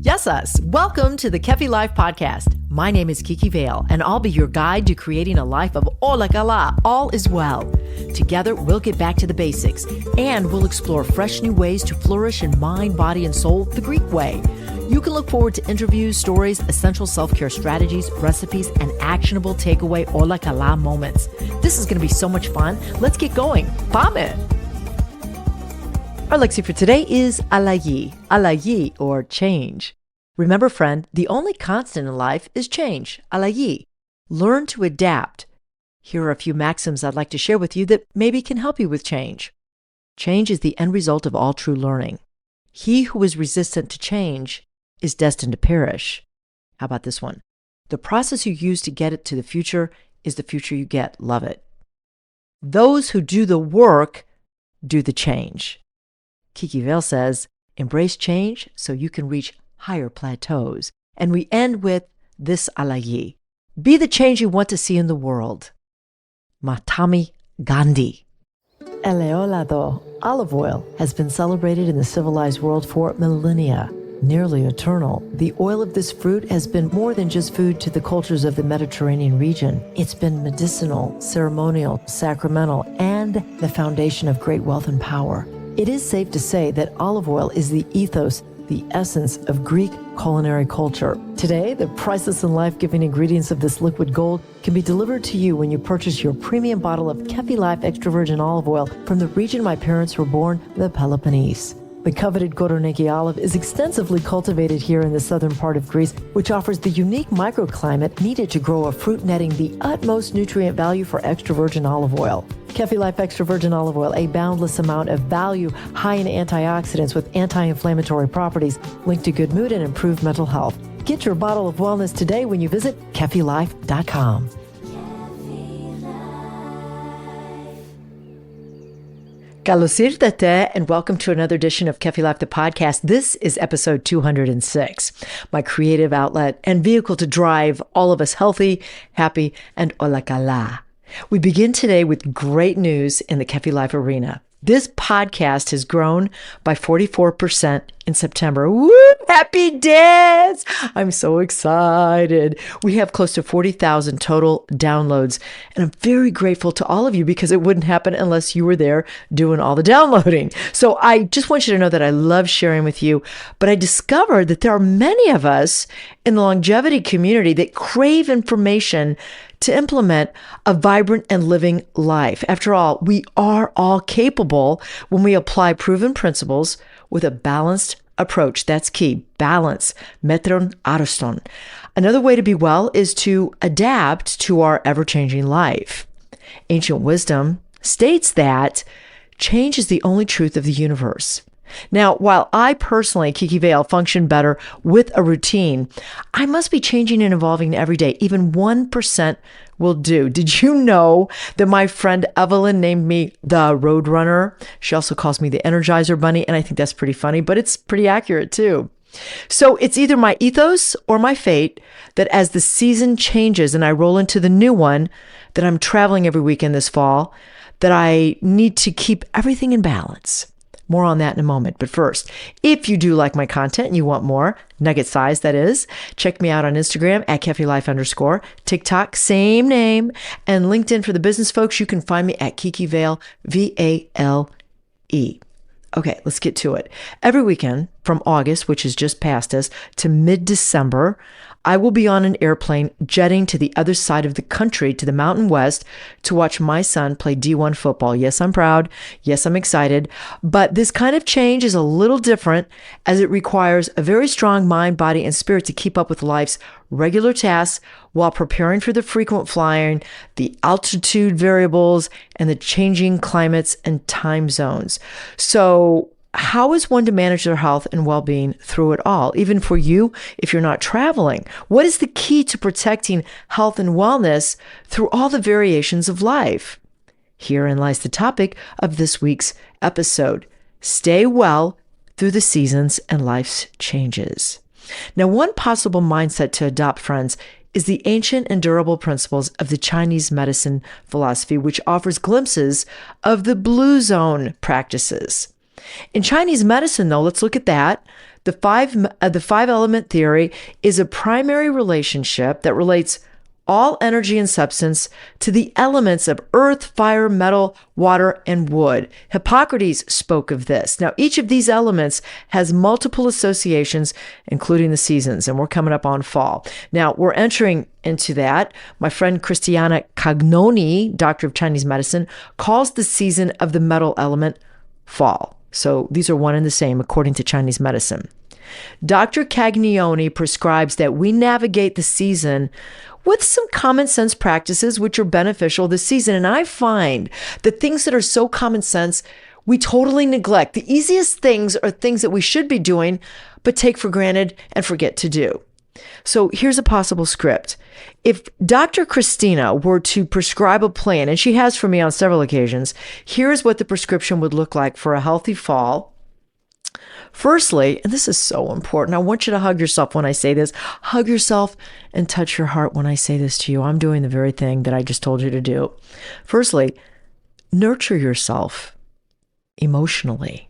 Yes, us. Welcome to the Kefi Life Podcast. My name is Kiki L, and I'll be your guide to creating a life of Ola Kala, all is well. Together, we'll get back to the basics, and we'll explore fresh new ways to flourish in mind, body, and soul the Greek way. You can look forward to interviews, stories, essential self-care strategies, recipes, and actionable takeaway Ola Kala moments. This is going to be so much fun. Let's get going. Πάμε! Our Lexi for today is Allagi. Allagi, or change. Remember, friend, the only constant in life is change. Allagi. Learn to adapt. Here are a few maxims I'd like to share with you that maybe can help you with change. Change is the end result of all true learning. He who is resistant to change is destined to perish. How about this one? The process you use to get it to the future is the future you get. Love it. Those who do the work do the change. Kiki L says, embrace change so you can reach higher plateaus. And we end with this Allagi. Be the change you want to see in the world. Mahatma Gandhi. Eleolado, olive oil, has been celebrated in the civilized world for millennia. Nearly eternal, the oil of this fruit has been more than just food to the cultures of the Mediterranean region. It's been medicinal, ceremonial, sacramental, and the foundation of great wealth and power. It is safe to say that olive oil is the ethos, the essence of Greek culinary culture. Today, the priceless and life-giving ingredients of this liquid gold can be delivered to you when you purchase your premium bottle of Kefi Life extra virgin olive oil from the region my parents were born, the Peloponnese. The coveted Koumparakis olive is extensively cultivated here in the southern part of Greece, which offers the unique microclimate needed to grow a fruit netting the utmost nutrient value for extra virgin olive oil. Kefi Life extra virgin olive oil, a boundless amount of value, high in antioxidants with anti-inflammatory properties, linked to good mood and improved mental health. Get your bottle of wellness today when you visit kefilife.com. Καλώς ήρθατε, and welcome to another edition of Kefi Life, the podcast. This is episode 206, my creative outlet and vehicle to drive all of us healthy, happy, and Ola Kala. We begin today with great news in the Kefi Life arena. This podcast has grown by 44% in September. Woo! Happy days! I'm so excited. We have close to 40,000 total downloads, and I'm very grateful to all of you because it wouldn't happen unless you were there doing all the downloading. So I just want you to know that I love sharing with you, but I discovered that there are many of us in the longevity community that crave information to implement a vibrant and living life. After all, we are all capable when we apply proven principles with a balanced approach. That's key. Balance. Metron ariston. Another way to be well is to adapt to our ever-changing life. Ancient wisdom states that change is the only truth of the universe. Now, while I personally, Kiki L, function better with a routine, I must be changing and evolving every day. Even 1% will do. Did you know that my friend Evelyn named me the Roadrunner? She also calls me the Energizer Bunny, and I think that's pretty funny, but it's pretty accurate too. So it's either my ethos or my fate that as the season changes and I roll into the new one, that I'm traveling every weekend this fall, that I need to keep everything in balance. More on that in a moment. But first, if you do like my content and you want more, nugget size that is, check me out on Instagram at KefiLife_, TikTok, same name, and LinkedIn for the business folks. You can find me at Kiki Vale, Vale. Okay, let's get to it. Every weekend from August, which is just past us, to mid-December, I will be on an airplane jetting to the other side of the country, to the Mountain West, to watch my son play D1 football. Yes, I'm proud. Yes, I'm excited. But this kind of change is a little different as it requires a very strong mind, body, and spirit to keep up with life's regular tasks while preparing for the frequent flying, the altitude variables, and the changing climates and time zones. So how is one to manage their health and well-being through it all? Even for you, if you're not traveling, what is the key to protecting health and wellness through all the variations of life? Herein lies the topic of this week's episode. Stay well through the seasons and life's changes. Now, one possible mindset to adopt, friends, is the ancient and durable principles of the Chinese medicine philosophy, which offers glimpses of the blue zone practices. In Chinese medicine, though, let's look at that. The five element theory is a primary relationship that relates all energy and substance to the elements of earth, fire, metal, water, and wood. Hippocrates spoke of this. Now, each of these elements has multiple associations, including the seasons, and we're coming up on fall. Now, we're entering into that. My friend Christiana Cagnoni, doctor of Chinese medicine, calls the season of the metal element fall. So these are one and the same according to Chinese medicine. Dr. Cagnoni prescribes that we navigate the season with some common sense practices which are beneficial this season. And I find the things that are so common sense, we totally neglect. The easiest things are things that we should be doing, but take for granted and forget to do. So here's a possible script. If Dr. Christina were to prescribe a plan, and she has for me on several occasions, here's what the prescription would look like for a healthy fall. Firstly, and this is so important, I want you to hug yourself when I say this. Hug yourself and touch your heart when I say this to you. I'm doing the very thing that I just told you to do. Firstly, nurture yourself emotionally.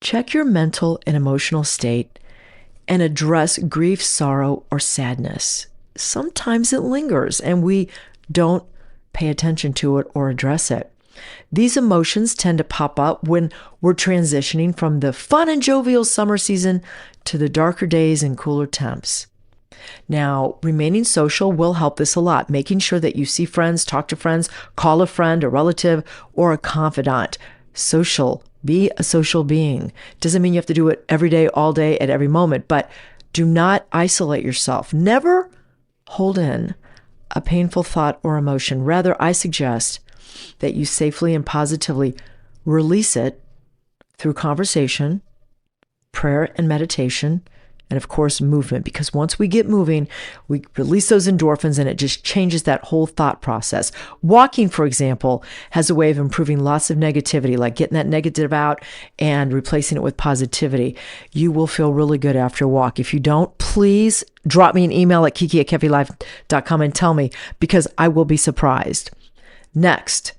Check your mental and emotional state and address grief, sorrow, or sadness. Sometimes it lingers and we don't pay attention to it or address it. These emotions tend to pop up when we're transitioning from the fun and jovial summer season to the darker days and cooler temps. Now, remaining social will help this a lot, making sure that you see friends, talk to friends, call a friend, a relative, or a confidant. Be a social being. Doesn't mean you have to do it every day, all day, at every moment, but do not isolate yourself. Never hold in a painful thought or emotion. Rather, I suggest that you safely and positively release it through conversation, prayer and meditation, and of course, movement. Because once we get moving, we release those endorphins and it just changes that whole thought process. Walking, for example, has a way of improving lots of negativity, like getting that negative out and replacing it with positivity. You will feel really good after a walk. If you don't, please drop me an email at kiki@kefilife.com and tell me, because I will be surprised. Next,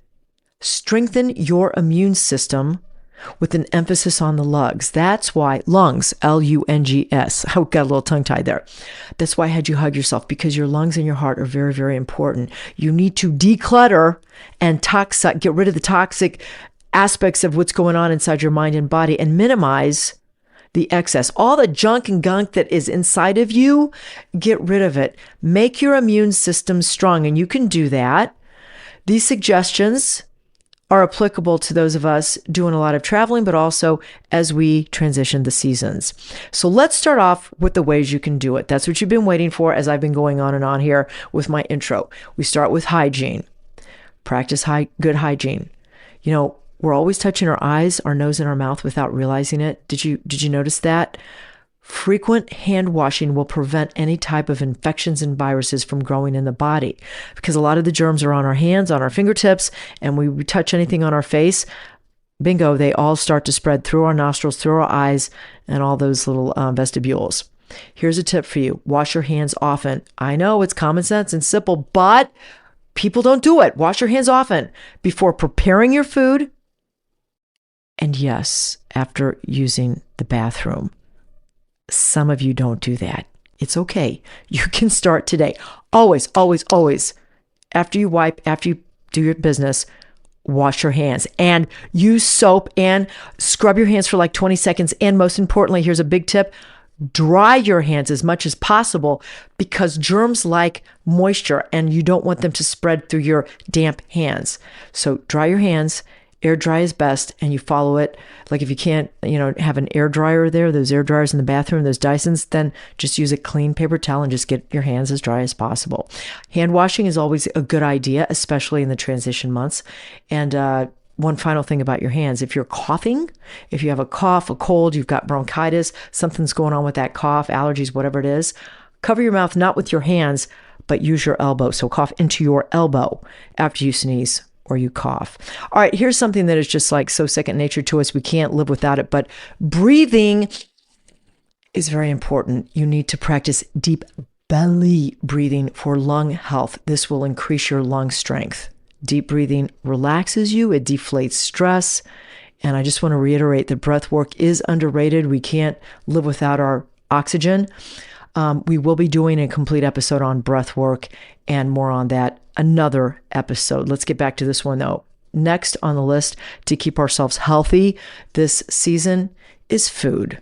strengthen your immune system with an emphasis on the lungs. That's why lungs, L-U-N-G-S. I got a little tongue tied there. That's why I had you hug yourself, because your lungs and your heart are very, very important. You need to declutter and get rid of the toxic aspects of what's going on inside your mind and body and minimize the excess. All the junk and gunk that is inside of you, get rid of it. Make your immune system strong, and you can do that. These suggestions are applicable to those of us doing a lot of traveling, but also as we transition the seasons. So let's start off with the ways you can do it. That's what you've been waiting for as I've been going on and on here with my intro. We start with hygiene. Practice good hygiene. You know, we're always touching our eyes, our nose, and our mouth without realizing it. Did you notice that? Frequent hand washing will prevent any type of infections and viruses from growing in the body, because a lot of the germs are on our hands, on our fingertips, and we touch anything on our face, bingo, they all start to spread through our nostrils, through our eyes, and all those little vestibules. Here's a tip for you. Wash your hands often. I know it's common sense and simple, but people don't do it. Wash your hands often before preparing your food, and yes, after using the bathroom. Some of you don't do that. It's okay. You can start today. Always, always, always. After you wipe, after you do your business, wash your hands and use soap and scrub your hands for like 20 seconds. And most importantly, here's a big tip. Dry your hands as much as possible, because germs like moisture and you don't want them to spread through your damp hands. So dry your hands. Air dry is best, and you follow it. Like if you can't, have an air dryer there, those air dryers in the bathroom, those Dysons, then just use a clean paper towel and just get your hands as dry as possible. Hand washing is always a good idea, especially in the transition months. And one final thing about your hands. If you're coughing, if you have a cough, a cold, you've got bronchitis, something's going on with that cough, allergies, whatever it is, cover your mouth not with your hands, but use your elbow. So cough into your elbow after you sneeze or you cough. All right, here's something that is just like so second nature to us. We can't live without it, but breathing is very important. You need to practice deep belly breathing for lung health. This will increase your lung strength. Deep breathing relaxes you. It deflates stress. And I just want to reiterate that breath work is underrated. We can't live without our oxygen. We will be doing a complete episode on breath work and more on that another episode. Let's get back to this one though. Next on the list to keep ourselves healthy this season is food.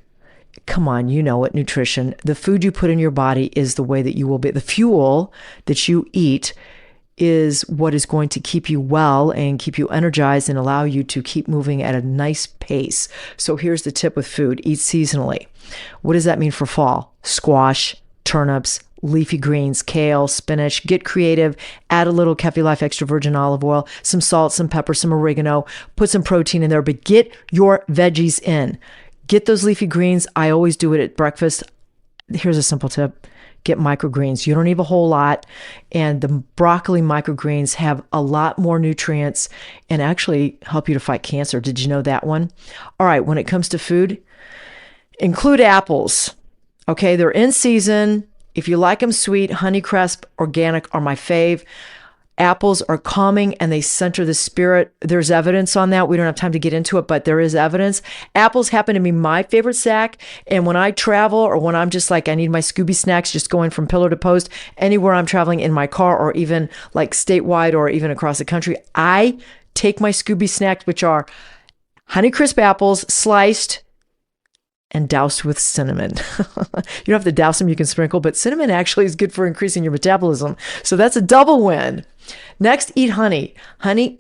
Come on, you know it, nutrition. The food you put in your body is the way that you will be. The fuel that you eat is what is going to keep you well and keep you energized and allow you to keep moving at a nice pace. So here's the tip with food. Eat seasonally. What does that mean for fall? Squash, turnips, leafy greens, kale, spinach. Get creative. Add a little Kefi Life extra virgin olive oil, some salt, some pepper, some oregano. Put some protein in there, but get your veggies in. Get those leafy greens. I always do it at breakfast. Here's a simple tip. Get microgreens. You don't need a whole lot. And the broccoli microgreens have a lot more nutrients and actually help you to fight cancer. Did you know that one? All right. When it comes to food, include apples. Okay. They're in season. If you like them sweet, Honeycrisp organic are my fave. Apples are calming and they center the spirit. There's evidence on that. We don't have time to get into it, but there is evidence. Apples happen to be my favorite snack. And when I travel or when I'm just like, I need my Scooby snacks, just going from pillar to post, anywhere I'm traveling in my car or even like statewide or even across the country, I take my Scooby snacks, which are Honeycrisp apples sliced and doused with cinnamon. You don't have to douse them, you can sprinkle, but cinnamon actually is good for increasing your metabolism. So that's a double win. Next, eat honey. Honey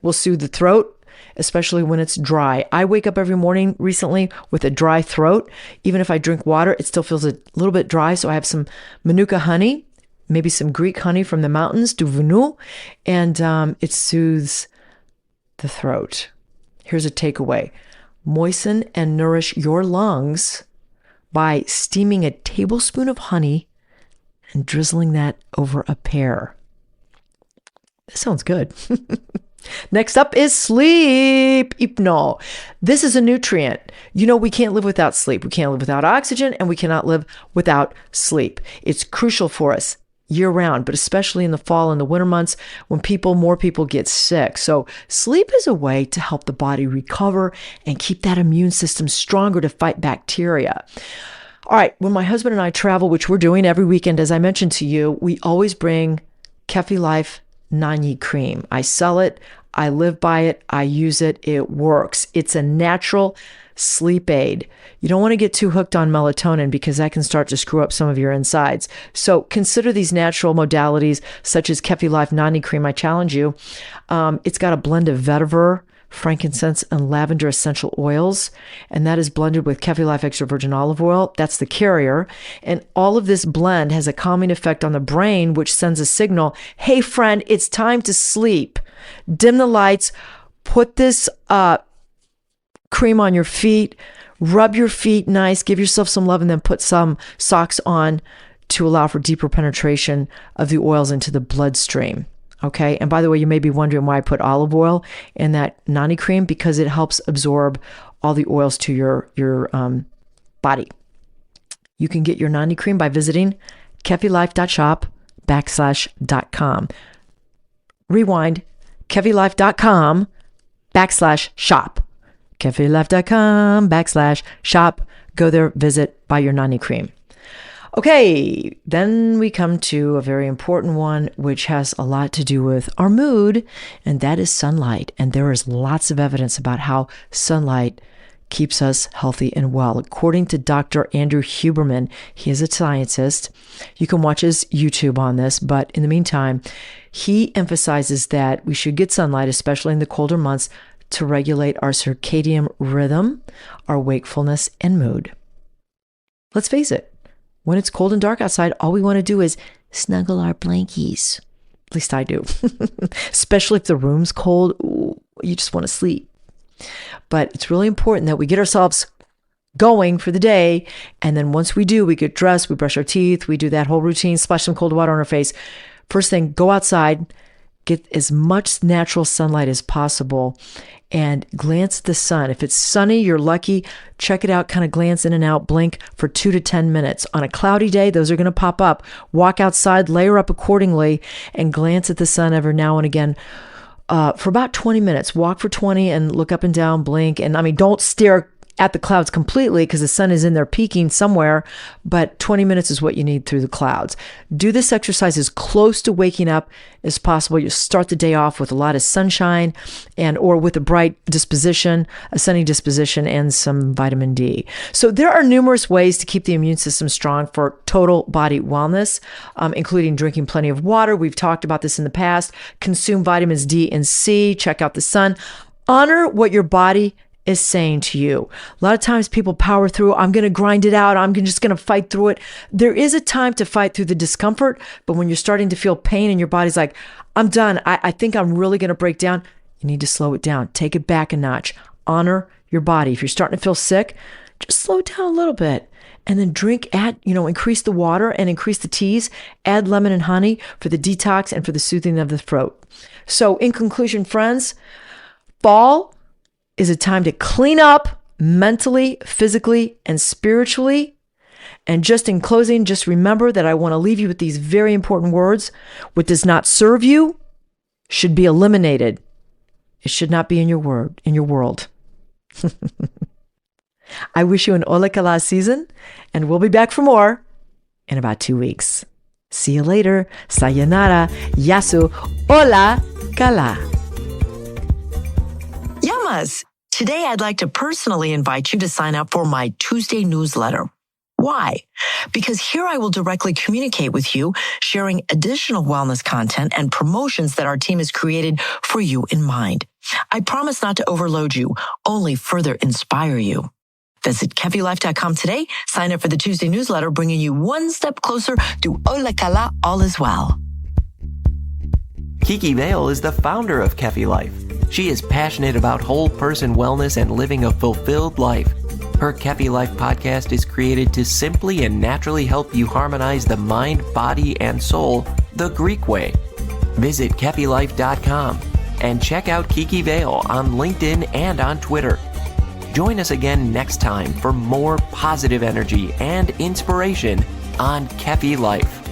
will soothe the throat, especially when it's dry. I wake up every morning recently with a dry throat. Even if I drink water, it still feels a little bit dry. So I have some Manuka honey, maybe some Greek honey from the mountains, du venu, and it soothes the throat. Here's a takeaway. Moisten and nourish your lungs by steaming a tablespoon of honey and drizzling that over a pear. That sounds good. Next up is sleep. Hypno. This is a nutrient. You know, we can't live without sleep. We can't live without oxygen, and we cannot live without sleep. It's crucial for us year round, but especially in the fall and the winter months when more people get sick. So sleep is a way to help the body recover and keep that immune system stronger to fight bacteria. All right. When my husband and I travel, which we're doing every weekend, as I mentioned to you, we always bring Kefi Life Nani cream. I sell it. I live by it. I use it. It works. It's a natural sleep aid. You don't want to get too hooked on melatonin because that can start to screw up some of your insides. So consider these natural modalities such as Kefi Life Nani cream. I challenge you. It's got a blend of vetiver, frankincense, and lavender essential oils, and that is blended with Kefi Life extra virgin olive oil. That's the carrier. And all of this blend has a calming effect on the brain, which sends a signal, hey friend, it's time to sleep. Dim the lights, put this cream on your feet, rub your feet nice, give yourself some love, and then put some socks on to allow for deeper penetration of the oils into the bloodstream. Okay. And by the way, you may be wondering why I put olive oil in that Nani cream, because it helps absorb all the oils to your body. You can get your Nani cream by visiting kefilife.shop/.com. Rewind, kefilife.com/shop. kefilife.com/shop. Go there, visit, buy your Nani cream. Okay, then we come to a very important one, which has a lot to do with our mood, and that is sunlight. And there is lots of evidence about how sunlight keeps us healthy and well. According to Dr. Andrew Huberman, he is a scientist. You can watch his YouTube on this, but in the meantime, he emphasizes that we should get sunlight, especially in the colder months, to regulate our circadian rhythm, our wakefulness, and mood. Let's face it, when it's cold and dark outside, all we want to do is snuggle our blankies. At least I do. Especially if the room's cold, ooh, you just want to sleep. But it's really important that we get ourselves going for the day. And then once we do, we get dressed, we brush our teeth, we do that whole routine, splash some cold water on our face. First thing, go outside, get as much natural sunlight as possible, and glance at the sun. If it's sunny, you're lucky. Check it out, kind of glance in and out, blink for 2 to 10 minutes. On a cloudy day, those are going to pop up. Walk outside, layer up accordingly, and glance at the sun every now and again. for about 20 minutes. Walk for 20 and look up and down, blink. And I mean, don't stare at the clouds completely because the sun is in there peaking somewhere, but 20 minutes is what you need through the clouds. Do this exercise as close to waking up as possible. You start the day off with a lot of sunshine or with a bright disposition, a sunny disposition, and some vitamin D. So there are numerous ways to keep the immune system strong for total body wellness, including drinking plenty of water. We've talked about this in the past. Consume vitamins D and C. Check out the sun. Honor what your body is saying to you. A lot of times people power through, I'm going to grind it out. I'm just going to fight through it. There is a time to fight through the discomfort, but when you're starting to feel pain and your body's like, I'm done. I think I'm really going to break down. You need to slow it down. Take it back a notch. Honor your body. If you're starting to feel sick, just slow down a little bit and then increase the water and increase the teas. Add lemon and honey for the detox and for the soothing of the throat. So in conclusion, friends, fall is a time to clean up mentally, physically, and spiritually. And just in closing, just remember that I want to leave you with these very important words. What does not serve you should be eliminated. It should not be in your world. I wish you an Ola Kala season, and we'll be back for more in about 2 weeks. See you later. Sayonara. Yasu. Ola Kala. Yamas! Today I'd like to personally invite you to sign up for my Tuesday newsletter. Why? Because here I will directly communicate with you, sharing additional wellness content and promotions that our team has created for you in mind. I promise not to overload you, only further inspire you. Visit KefiLife.com today, sign up for the Tuesday newsletter, bringing you one step closer to Ola Kala, all is well. Kiki Vale is the founder of Kefi Life. She is passionate about whole person wellness and living a fulfilled life. Her Kefi Life podcast is created to simply and naturally help you harmonize the mind, body, and soul the Greek way. Visit KefiLife.com and check out Kiki Vale on LinkedIn and on Twitter. Join us again next time for more positive energy and inspiration on Kefi Life.